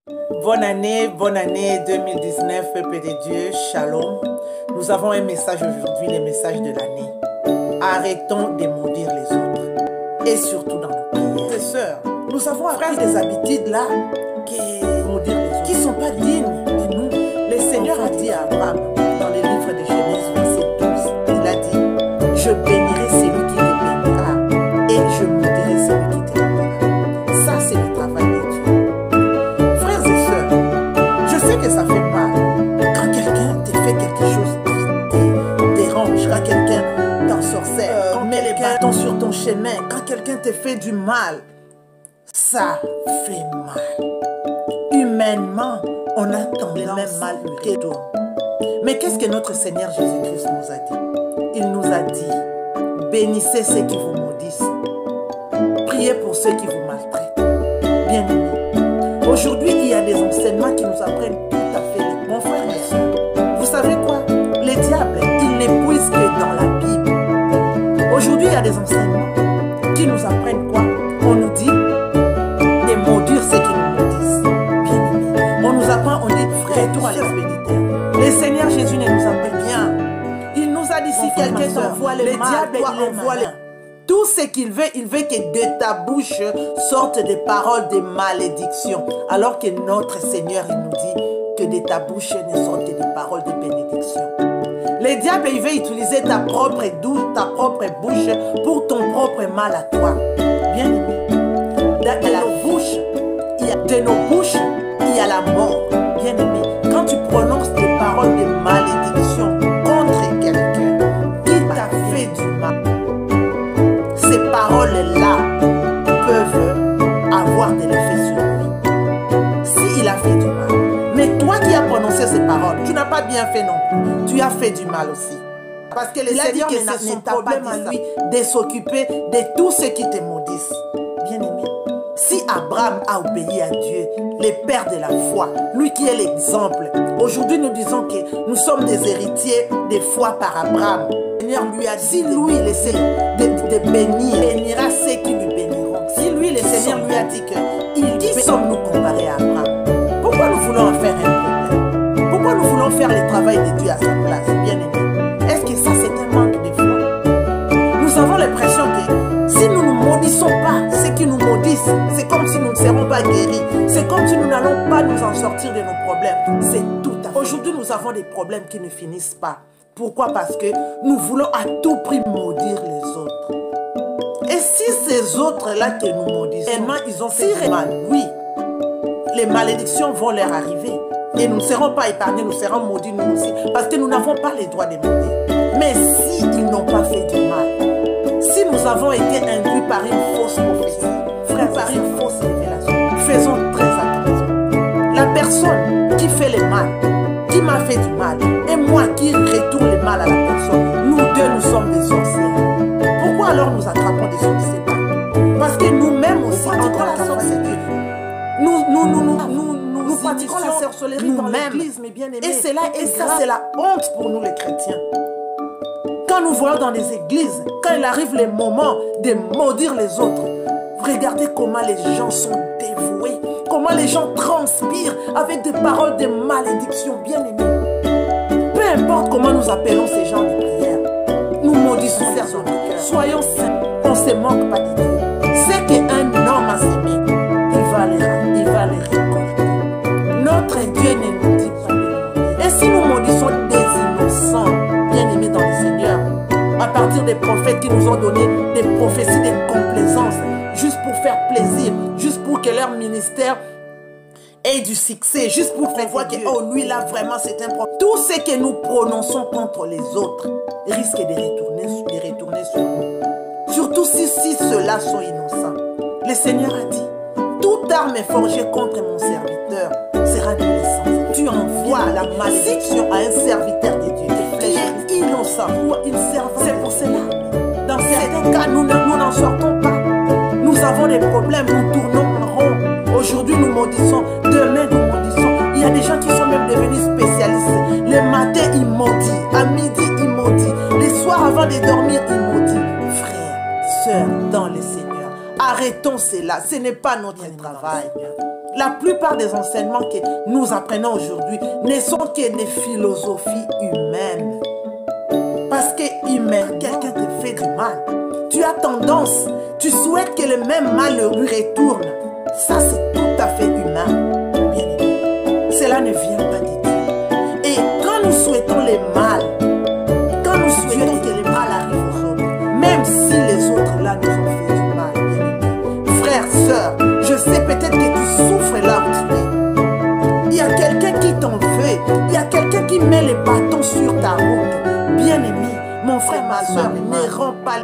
Bonne année 2019, peuple de Dieu, shalom. Nous avons un message aujourd'hui, le message de l'année. Arrêtons de maudire les autres, et surtout dans nos prières. Frères et sœurs, nous avons appris des habitudes là qui ne sont pas dignes de nous. Le Seigneur a dit à Abraham, dans le livre de Genèse, verset 12, il a dit, je bénirai celui qui te bénira, et je maudirai celui qui te maudira. Ça, c'est le travail de Dieu. Frères et sœurs, je sais que ça fait mal quand quelqu'un te fait quelque chose qui te dérange, quand quelqu'un t'ensorcelle, quand met les bâtons sur ton chemin, quand quelqu'un te fait du mal, ça fait mal. Humainement, on a tant le même mal que toi. Mais qu'est-ce que notre Seigneur Jésus-Christ nous a dit? Il nous a dit, bénissez ceux qui vous maudissent, priez pour ceux qui vous maltraitent. Bien-aimés, aujourd'hui, il y a des enseignements qui nous apprennent tout à fait. Mon frère et soeur, vous savez quoi? Les diables, ils n'épuisent que dans la Bible. Aujourd'hui, il y a des enseignements qui nous apprennent quoi? On nous dit de maudire ceux qui nous maudissent. Bien-aimés, on nous apprend, on dit frère, tout à l'expéditeur. Le Seigneur Jésus ne nous appelle bien. Il nous a dit si quelqu'un t'envoie le diable, il envoie les... Tout ce qu'il veut que de ta bouche sortent des paroles de malédiction. Alors que notre Seigneur, il nous dit que de ta bouche ne sortent des paroles de bénédiction. Le diable, il veut utiliser ta propre bouche pour ton propre mal à toi. Bien aimé. De nos bouches, il y a la mort. Bien aimé. Quand tu prononces des paroles de malédiction contre quelqu'un qui t'a fait du mal, ces paroles-là peuvent avoir de l'effet sur lui. S'il a fait du mal. Mais toi qui as prononcé ces paroles, tu n'as pas bien fait non plus. Tu as fait du mal aussi. Parce que le Seigneur n'a son problème à lui de s'occuper de tous ceux qui te maudissent. Bien aimé. Si Abraham a obéi à Dieu, le père de la foi, lui qui est l'exemple, aujourd'hui nous disons que nous sommes des héritiers de foi par Abraham. Le Seigneur lui a dit, si lui il essaie de bénir, il bénira ceux qui lui béniront. Si lui, le Seigneur lui a dit que qui sommes-nous comparés à Abraham? Pourquoi nous voulons en faire un problème? Pourquoi nous voulons faire le travail de Dieu à sa place? Bien aimé. Est-ce que ça c'est un manque de foi? Nous avons l'impression que si nous ne maudissons pas ceux qui nous maudissent, c'est comme si nous ne serons pas guéris. C'est comme si nous n'allons pas nous en sortir de nos problèmes. C'est tout à fait. Aujourd'hui, nous avons des problèmes qui ne finissent pas. Pourquoi? Parce que nous voulons à tout prix maudire les autres. Et si ces autres-là que nous maudissons, ils ont fait du mal, oui, les malédictions vont leur arriver. Et nous ne serons pas épargnés, nous serons maudits nous aussi. Parce que nous n'avons pas le droit de maudire. Mais s'ils n'ont pas fait du mal, si nous avons été induits par une fausse prophétie, frère, par une fausse révélation, faisons très attention. La personne qui fait le mal, qui m'a fait du mal, et moi qui retourne le mal à la personne, nous deux, nous sommes des sorcières. Pourquoi alors nous attrapons des sorciers? Parce que nous-mêmes aussi, entre la sorcellerie, nous pratiquons la sorcellerie dans l'église, mes bien-aimés. Et ça, c'est la honte pour nous les chrétiens. Quand nous voyons dans les églises, quand il arrive le moment de maudire les autres, regardez comment les gens sont dévoués, comment les gens transpirent avec des paroles de malédiction, bien aimés. Peu importe comment nous appelons ces gens de prière, nous maudissons vers notre cœur. Soyons saints, on ne se moque pas de Dieu. C'est qu'un homme a semé, il va les récolter. Notre Dieu ne nous dit pas de maudire. Et si nous maudissons des innocents, bien aimés dans le Seigneur, à partir des prophètes qui nous ont donné des prophéties de complaisance, juste pour faire plaisir, juste pour que leur ministère ait du succès, juste pour qu'on voit que, oh, lui là, vraiment, c'est un prophète. Tout ce que nous prononçons contre les autres risque de retourner sur nous. Surtout si ceux-là sont innocents. Le Seigneur a dit, toute arme forgée contre mon serviteur sera nulle sans effet. Tu envoies la malédiction à un serviteur de Dieu qui est innocent. C'est pour cela. Dans certains cas, nous n'en sortons pas. Nous avons des problèmes, nous tournons en rond. Aujourd'hui, nous maudissons. Demain, nous maudissons. Il y a des gens qui sont même devenus spécialistes. Le matin, ils maudissent. À midi, ils maudissent. Les soirs, avant de dormir, ils maudissent. Frères, sœurs, dans le Seigneur, arrêtons cela. Ce n'est pas notre travail. La plupart des enseignements que nous apprenons aujourd'hui ne sont que des philosophies humaines. Parce que humain, quelqu'un te fait du mal. Tu as tendance, tu souhaites que le même mal lui retourne. Ça, c'est tout à fait humain. Bien aimé. Cela ne vient pas de Dieu. Et quand nous souhaitons le mal, quand nous souhaitons que le mal arrive aux autres, même si les autres là nous ont fait du mal, bien aimé. Frère, sœur, je sais peut-être que tu souffres là où tu es. Il y a quelqu'un qui t'en veut. Il y a quelqu'un qui met les bâtons sur ta route. Bien aimé, mon frère, ma soeur, ne rends pas.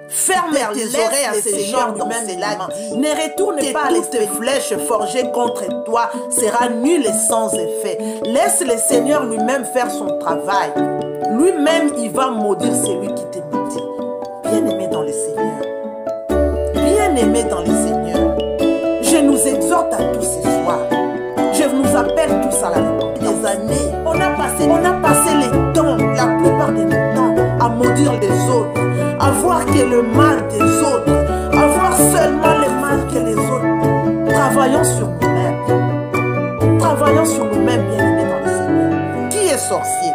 Ferme tes oreilles à ces gens d'enseignement. Ne retourne pas à tes flèches forgées contre toi. Sera nul et sans effet. Laisse le Seigneur lui-même faire son travail. Lui-même, il va maudire celui qui te maudit. Bien-aimé dans le Seigneur. Bien-aimé dans le Seigneur. Je nous exhorte à tous ce soir. Je nous appelle tous à la repentance. Des années, on a passé les temps, la plupart de nos temps, à maudire les autres, à voir que le mal des autres, à voir seulement le mal que les autres. Travaillons sur nous-mêmes. Travaillons sur nous-mêmes, bien-aimés dans le Seigneur. Qui est sorcier?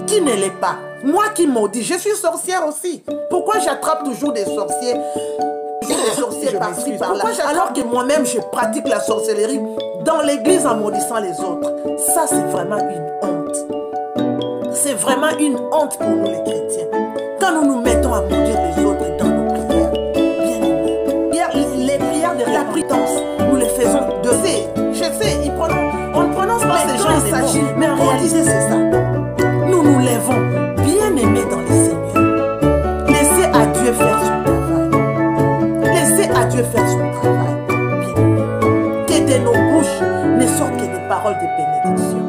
Qui ne l'est pas? Moi qui maudis, je suis sorcière aussi. Pourquoi j'attrape toujours des sorciers? Des sorciers par-ci, par-là. Alors que moi-même, je pratique la sorcellerie dans l'église en maudissant les autres. Ça, c'est vraiment une honte. C'est vraiment une honte pour nous les chrétiens. Quand nous nous mettons à maudire les autres dans nos prières, bien aimés, les prières de la prétence, nous les faisons de C. Je sais, on ne prononce pas ces gens, il s'agit, mais en réalité, c'est ça. Nous nous lèvons, bien aimés dans le Seigneur. Laissez à Dieu faire son travail. Laissez à Dieu faire son travail. Bien aimés. Que de nos bouches ne sortent que des paroles de bénédiction.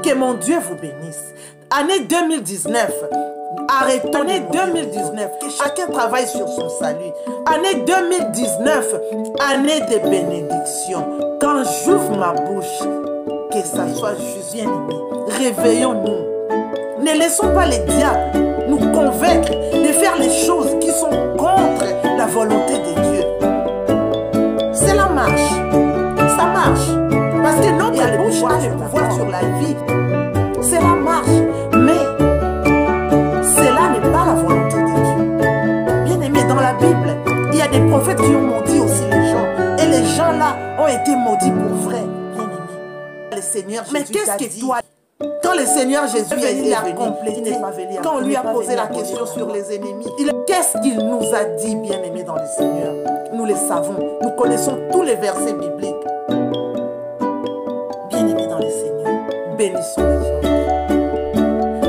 Que mon Dieu vous bénisse. Année 2019. Arrêtons. Année 2019, que chacun travaille sur son salut. Année 2019, année de bénédiction. Quand j'ouvre ma bouche, que ça soit juste, bien aimé. Réveillons-nous. Ne laissons pas les diables nous convaincre de faire les choses qui sont contre la volonté de Dieu. Cela marche. Ça marche. Parce que notre bouche a le pouvoir sur la vie. Cela marche. Mais cela n'est pas la volonté de Dieu. Bien aimé, dans la Bible, il y a des prophètes qui ont maudit aussi les gens. Et les gens là ont été maudits pour vrai. Bien aimé. Le Seigneur Jésus. Mais qu'est-ce que toi, quand le Seigneur Jésus est venu, quand on lui a posé la question sur les ennemis, qu'est-ce qu'il nous a dit, bien aimé dans le Seigneur? Nous le savons. Nous connaissons tous les versets bibliques. Bien aimé dans le Seigneur, bénissons les autres.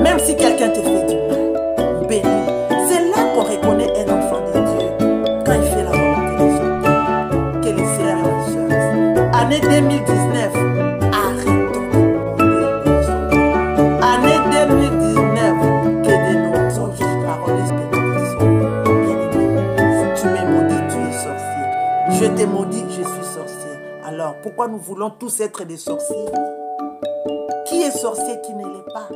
Même si quelqu'un te fait du mal, bénis. C'est là qu'on reconnaît un enfant de Dieu, quand il fait la volonté des autres. Que les frères et les sœurs. Année 2019, arrêtons de maudire les autres. Année 2019, que de nos paroles de bénédiction. Bien-aimé, si tu me maudis, tu es sorcier. Je te maudis, je suis sorcier. Alors, pourquoi nous voulons tous être des sorciers? Qui est sorcier, qui ne l'est pas?